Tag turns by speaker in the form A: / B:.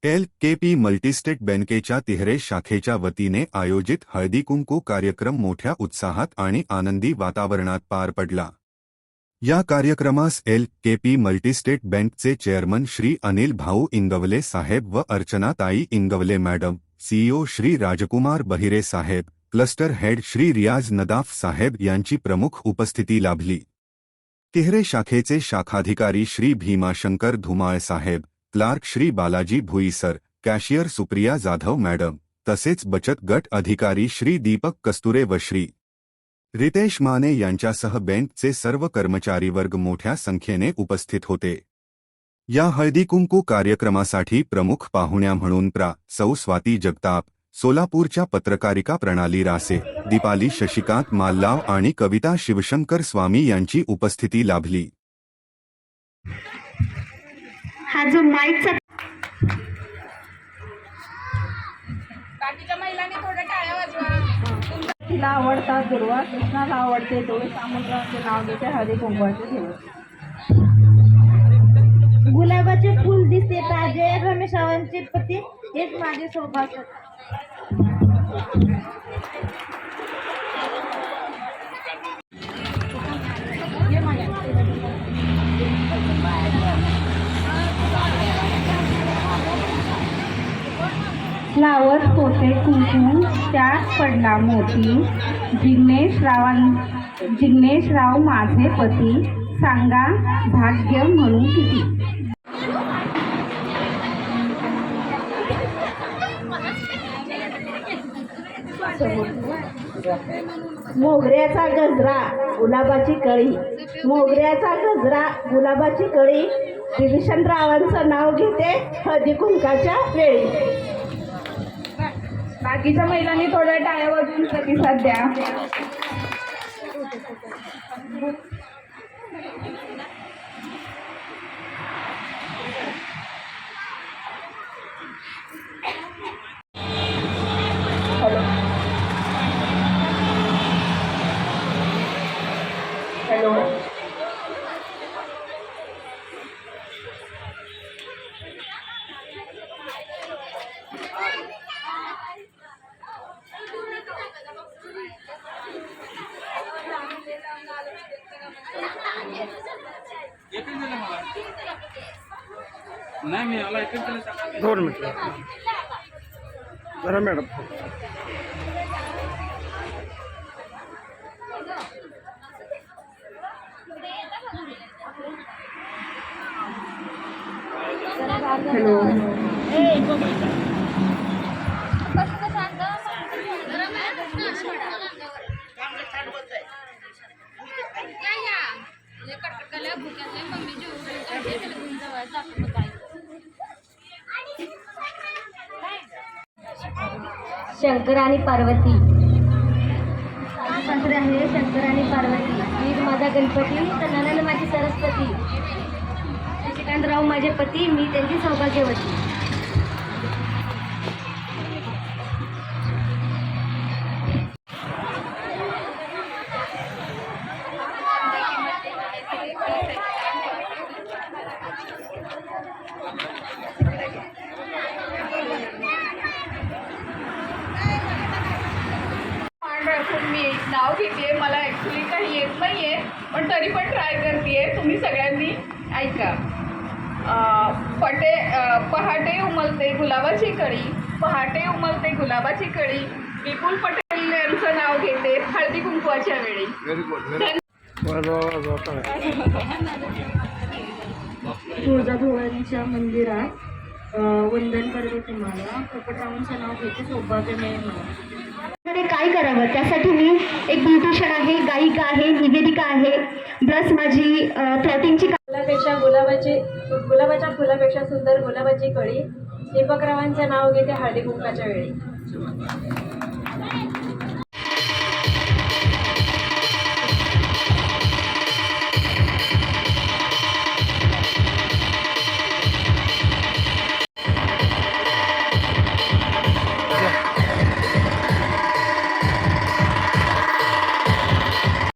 A: LKP multi-state बँकेच्या तिहरे शाखेच्या वतीने आयोजित हळदीकुंकू कार्यक्रम मोठ्या उत्साहात आणि आनंदी वातावरणात पार पडला। या कार्यक्रमास LKP मल्टीस्टेट बँकचे चेअरमन श्री अनिल भाऊ इंगवले साहेब व अर्चनाताई इंगवले मॅडम, CEO श्री राजकुमार बहिरे साहेब, क्लस्टर हेड श्री रियाज नदाफ साहेब यांची प्रमुख उपस्थिती लाभली। तिहरे शाखेचे शाखाधिकारी श्री भीमाशंकर धुमाळ साहेब, clerk Shri Balaji Bhuisar, cashier Supriya Jadhav madam, तसेच बचत गट अधिकारी श्री दीपक कस्तुरे व श्री रितेश माने यांच्यासह बँकचे सर्व कर्मचारी वर्ग मोठ्या संख्येने उपस्थित होते। या हळदीकुंकू कार्यक्रमासाठी प्रमुख पाहुण्या म्हणून सौ स्वाती जगताप, सोलापूरच्या पत्रकारिका प्रणाली रासे, दीपाली शशिकांत माल्लाव आणि कविता शिवशंकर स्वामी यांची उपस्थिती लाभली।
B: हा जो माईकचा
C: बाकीच्या महिलांनी थोडं टाळ्या वाजवा।
D: तिला आवडता दुर्वा, कृष्णाला आवडते डोळे, समुद्राचे नाव घेते हळदी कुंकवाचे दिवस।
B: गुलाबाचे फूल दिसते ताजे, रमेशावांचे पती हेच माझे सौभाग्य।
D: फ्लावर पोटे कुंकू त्यात पडला मोती, जिग्नेशराव माझे पती, सांगा भाग्य म्हणून किती।
B: मोगऱ्याचा गजरा गुलाबाची कळी, मोगऱ्याचा गजरा गुलाबाची कळी, विभीषणरावांचं नाव घेते हळदी कुंकाच्या वेळी।
D: बाकीच्या महिलांनी थोड्या टाळ्या वाजवून प्रतिसाद द्या। हॅलो हॅलो
E: नाही मी आला एकच
F: 2 मिनिट जरा मॅडम।
D: हॅलो
B: शंकर आणि पार्वती संक्रांत आहे, शंकर आणि पार्वती, वीर माझा गणपती तर ननन माझी सरस्वती, शशिकांतराव माझे पती मी त्यांची सौभाग्यवती।
C: मी नाव घेते, मला ॲक्च्युली काही येत नाही आहे पण तरी पण ट्राय करते। तुम्ही सगळ्यांनी ऐका। पहाटे उमलते गुलाबाची कळी, पहाटे उमलते गुलाबाची कळी, विपुल पटेल यांचं नाव घेते हळदी कुंकवाच्या वेळी।
D: तुळजाभवानीच्या मंदिरात वंदन करते तुम्हाला, पोपटरावांचं नाव घेते सौभाग्यमय मला।
B: काय करावं त्यासाठी मी एक ब्युटिशियन आहे, गायिका आहे, निवेदिका आहे, प्लस माझी क्लॉथिंगची
G: गुलाबाच्या फुलापेक्षा सुंदर गुलाबाची कळी, दीपकरावांचं नाव घेते हळदी कुंकाच्या वेळी।